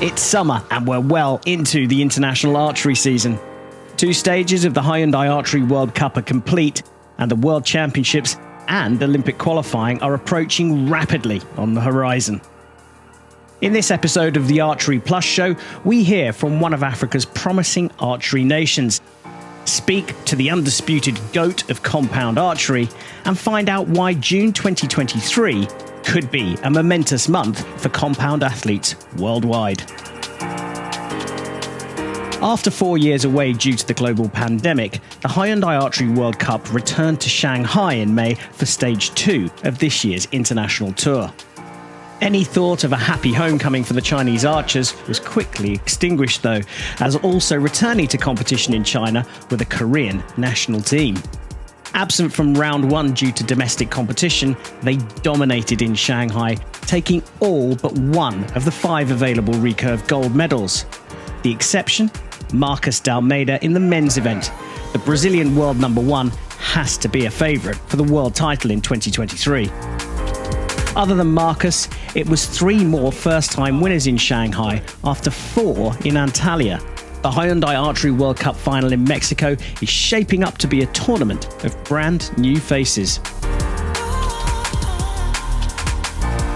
It's summer and we're well into the international archery season. 2 stages of the Hyundai Archery World Cup are complete, and the World Championships and Olympic qualifying are approaching rapidly on the horizon. In this episode of the Archery Plus show, we hear from one of Africa's promising archery nations, speak to the undisputed GOAT of compound archery, and find out why June 2023 could be a momentous month for compound athletes worldwide. After 4 years away due to the global pandemic, the Hyundai Archery World Cup returned to Shanghai in May for Stage 2 of this year's international tour. Any thought of a happy homecoming for the Chinese archers was quickly extinguished though, as also returning to competition in China with a Korean national team. Absent from round 1 due to domestic competition, they dominated in Shanghai, taking all but 1 of the 5 available recurve gold medals. The exception? Marcos D'Almeida in the men's event. The Brazilian world number 1 has to be a favourite for the world title in 2023. Other than Marcos, it was 3 more first-time winners in Shanghai after 4 in Antalya. The Hyundai Archery World Cup final in Mexico is shaping up to be a tournament of brand new faces.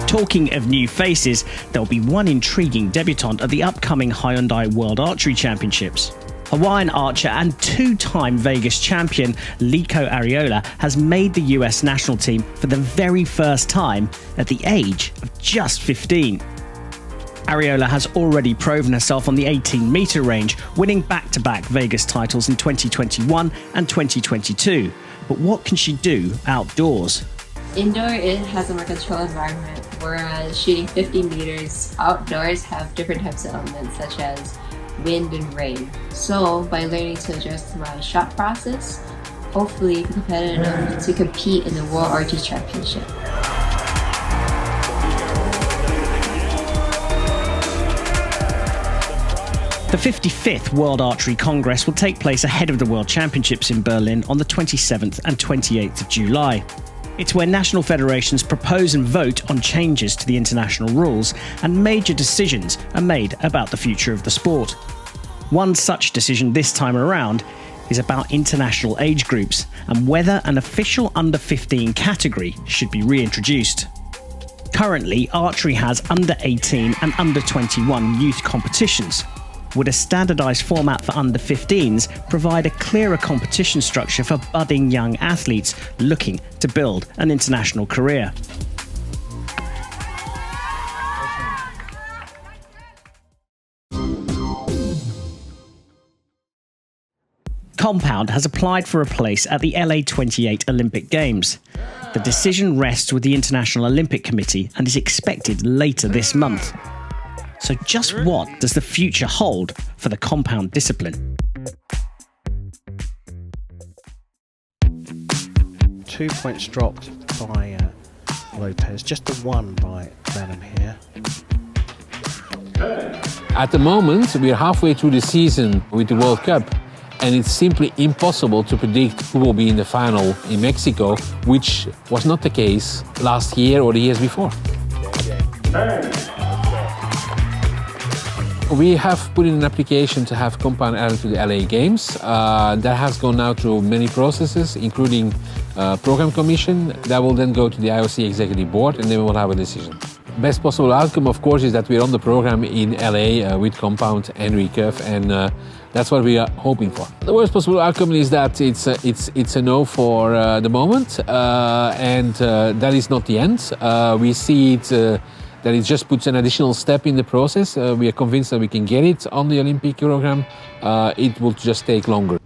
Talking of new faces, there'll be one intriguing debutante at the upcoming Hyundai World Archery Championships. Hawaiian archer and 2-time Vegas champion Lico Arreola has made the US national team for the very first time at the age of just 15. Arreola has already proven herself on the 18-metre range, winning back-to-back Vegas titles in 2021 and 2022. But what can she do outdoors? Indoor, it has a more controlled environment, whereas shooting 50 meters outdoors have different types of elements, such as wind and rain. So, by learning to adjust my shot process, hopefully be competitive enough to compete in the World Archery Championship. The 55th World Archery Congress will take place ahead of the World Championships in Berlin on the 27th and 28th of July. It's where national federations propose and vote on changes to the international rules, and major decisions are made about the future of the sport. One such decision this time around is about international age groups and whether an official under-15 category should be reintroduced. Currently, archery has under-18 and under-21 youth competitions. Would a standardised format for under-15s provide a clearer competition structure for budding young athletes looking to build an international career? Compound has applied for a place at the LA 28 Olympic Games. The decision rests with the International Olympic Committee and is expected later this month. So just what does the future hold for the compound discipline? 2 points dropped by Lopez, just the 1 by Venom here. At the moment, we are halfway through the season with the World Cup, and it's simply impossible to predict who will be in the final in Mexico, which was not the case last year or the years before. We have put in an application to have compound added to the LA Games. That has gone now through many processes, including program commission. That will then go to the IOC Executive Board, and then we will have a decision. Best possible outcome, of course, is that we're on the program in LA with compound and recurve, and that's what we are hoping for. The worst possible outcome is that it's a no for the moment, and that is not the end. We see it. That it just puts an additional step in the process. We are convinced that we can get it on the Olympic program. It will just take longer.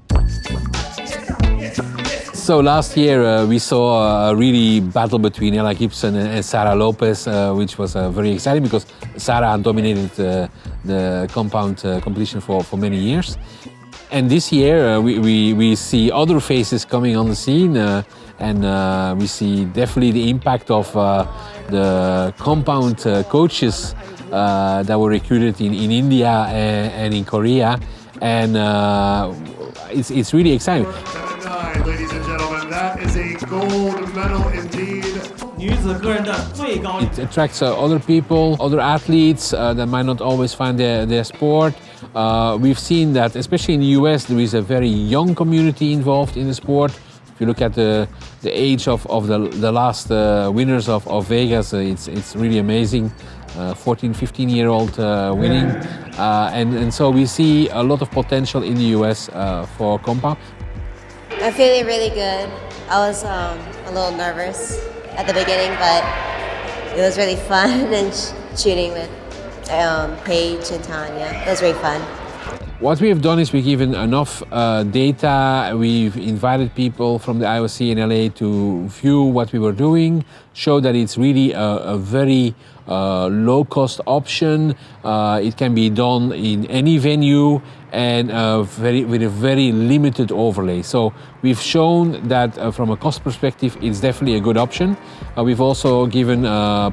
So last year we saw a really battle between Ella Gibson and Sarah Lopez, which was very exciting because Sarah had dominated the compound competition for many years. And this year we see other faces coming on the scene, and we see definitely the impact of the compound coaches that were recruited in India and in Korea, and it's really exciting. Ladies and gentlemen, that is a gold medal indeed. It attracts other people, other athletes that might not always find their sport. We've seen that, especially in the US, there is a very young community involved in the sport. If you look at the age of the last winners of Vegas, it's really amazing. 14, 15-year-old winning. And so we see a lot of potential in the US for compound. I'm feeling really good. I was a little nervous at the beginning, but it was really fun and shooting with Paige and Tanya. It was really fun. What we have done is we've given enough data. We've invited people from the IOC in LA to view what we were doing, show that it's really a very low-cost option. It can be done in any venue and with a very limited overlay. So we've shown that from a cost perspective, it's definitely a good option. We've also given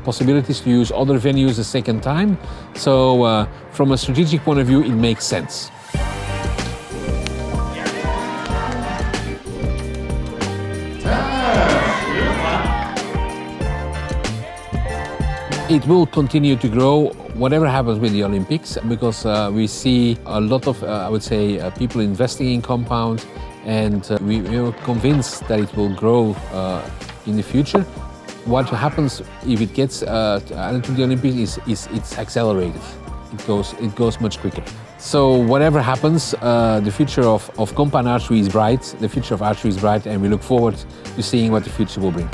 possibilities to use other venues a second time. So from a strategic point of view, it makes sense. It will continue to grow, whatever happens with the Olympics, because we see a lot of, I would say, people investing in compound, and we are convinced that it will grow in the future. What happens if it gets added to the Olympics is it's accelerated. It goes much quicker. So whatever happens, the future of compound archery is bright. The future of archery is bright, and we look forward to seeing what the future will bring.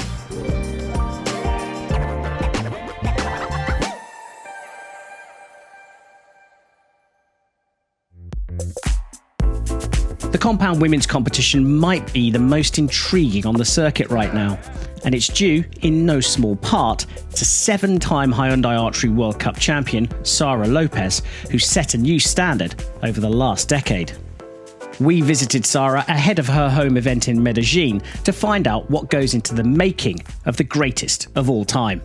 The compound women's competition might be the most intriguing on the circuit right now, and it's due, in no small part, to 7-time Hyundai Archery World Cup champion Sara Lopez, who set a new standard over the last decade. We visited Sara ahead of her home event in Medellin to find out what goes into the making of the greatest of all time.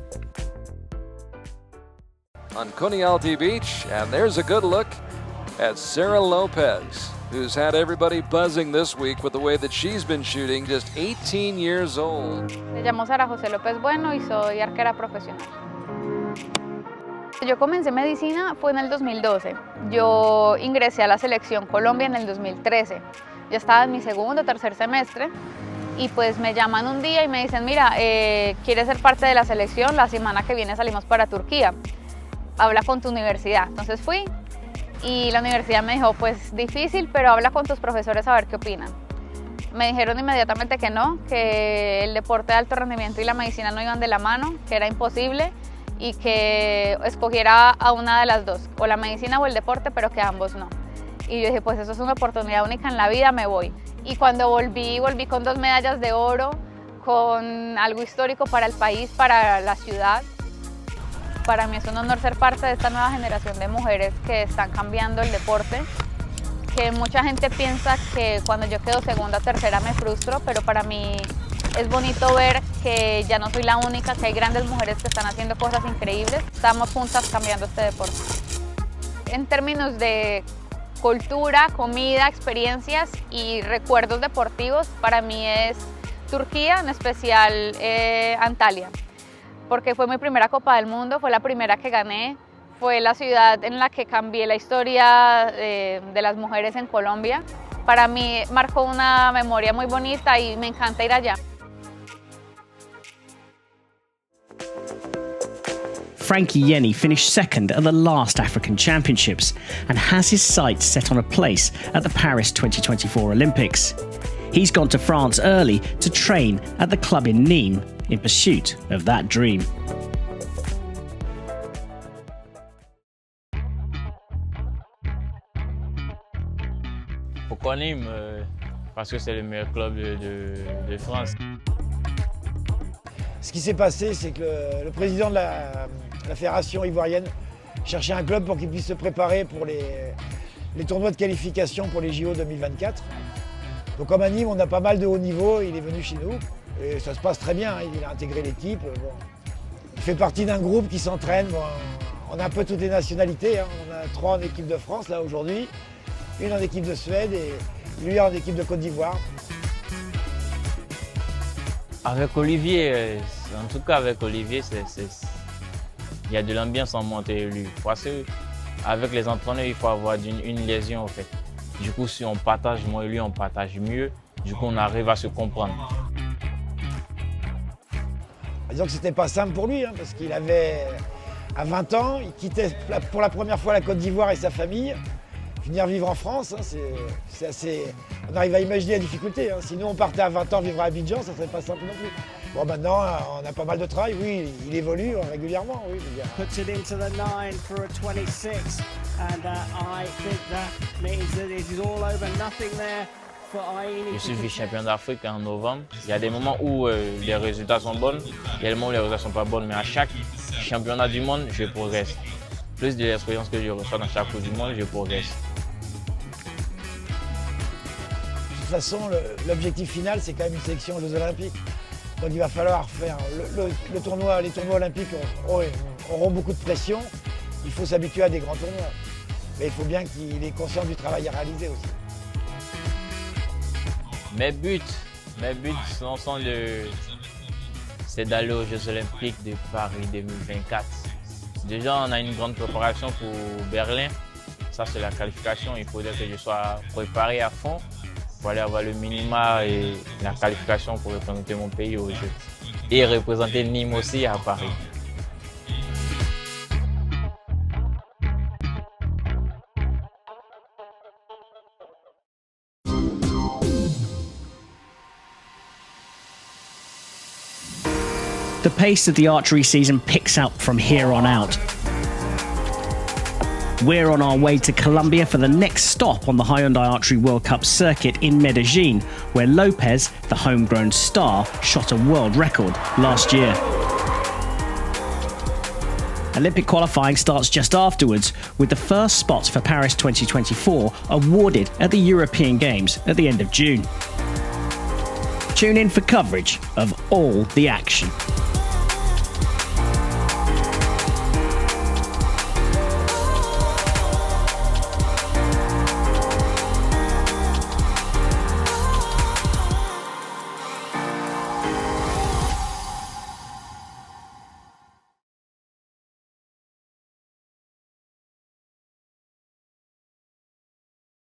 On Cunialty Beach, and there's a good look at Sara Lopez, who's had everybody buzzing this week with the way that she's been shooting, just 18 years old. Me llamo Sara José López Bueno y soy arquera profesional. Yo comencé medicina fue en el 2012. Yo ingresé a la selección Colombia en el 2013. Ya estaba en mi segundo o tercer semestre y pues me llaman un día y me dicen, mira, ¿quieres ser parte de la selección? La semana que viene salimos para Turquía. Habla con tu universidad. Entonces fui. Y la universidad me dijo, pues difícil, pero habla con tus profesores a ver qué opinan. Me dijeron inmediatamente que no, que el deporte de alto rendimiento y la medicina no iban de la mano, que era imposible y que escogiera a una de las dos, o la medicina o el deporte, pero que ambos no. Y yo dije, pues eso es una oportunidad única en la vida, me voy. Y cuando volví con 2 medallas de oro, con algo histórico para el país, para la ciudad. Para mí es un honor ser parte de esta nueva generación de mujeres que están cambiando el deporte, que mucha gente piensa que cuando yo quedo segunda o tercera me frustro, pero para mí es bonito ver que ya no soy la única, que hay grandes mujeres que están haciendo cosas increíbles. Estamos juntas cambiando este deporte. En términos de cultura, comida, experiencias y recuerdos deportivos, para mí es Turquía, en especial Antalya. Porque fue mi primera Copa del Mundo, fue la primera que gané, fue la ciudad en la que cambié la historia de las mujeres en Colombia. Para mí marcó una memoria muy bonita y me encanta ir allá. Frankie Yenny finished second at the last African Championships and has his sights set on a place at the Paris 2024 Olympics. He's gone to France early to train at the club in Nîmes in pursuit of that dream. Pourquoi Nîmes? Parce que c'est le meilleur club de France. Ce qui s'est passé, c'est que le président de la fédération ivoirienne cherchait un club pour qu'il puisse se préparer pour les tournois de qualification pour les JO 2024. Donc comme à Nîmes, on a pas mal de haut niveau, il est venu chez nous. Et ça se passe très bien, il a intégré l'équipe. Bon. Il fait partie d'un groupe qui s'entraîne. Bon, on a un peu toutes les nationalités. Hein. On a 3 en équipe de France là aujourd'hui, 1 en équipe de Suède et lui en équipe de Côte d'Ivoire. Avec Olivier, en tout cas avec Olivier, il y a de l'ambiance en montée et lui. Parce qu'avec les entraîneurs, il faut avoir une liaison en fait. Du coup, si on partage, moi et lui, on partage mieux. Du coup, on arrive à se comprendre. Disons que c'était pas simple pour lui, hein, parce qu'il avait, à 20 ans, il quittait pour la première fois la Côte d'Ivoire et sa famille. Venir vivre en France, hein, c'est assez... On arrive à imaginer la difficulté. Hein. Si nous, on partait à 20 ans vivre à Abidjan, ça serait pas simple non plus. Bon, maintenant, on a pas mal de travail. Oui, il évolue régulièrement. Oui, Puts it into the 9 for a 26. And I think that means that it is all over, nothing there. Je suis vice-champion d'Afrique en novembre. Il y a des moments où les résultats sont bons, il y a des moments où les résultats sont pas bons, mais à chaque championnat du monde, je progresse. Plus de l'expérience que je reçois dans chaque Coupe du monde, je progresse. De toute façon, l'objectif final, c'est quand même une sélection aux Jeux Olympiques. Donc il va falloir faire les tournois olympiques auront beaucoup de pression. Il faut s'habituer à des grands tournois. Mais il faut bien qu'il ait conscience du travail à réaliser aussi. Mes buts c'est d'aller aux Jeux Olympiques de Paris 2024. Déjà, on a une grande préparation pour Berlin. Ça, c'est la qualification. Il faudrait que je sois préparé à fond pour aller avoir le minima et la qualification pour représenter mon pays aux Jeux. Et représenter Nîmes aussi à Paris. The pace of the archery season picks up from here on out. We're on our way to Colombia for the next stop on the Hyundai Archery World Cup circuit in Medellin, where Lopez, the homegrown star, shot a world record last year. Olympic qualifying starts just afterwards, with the first spots for Paris 2024 awarded at the European Games at the end of June. Tune in for coverage of all the action.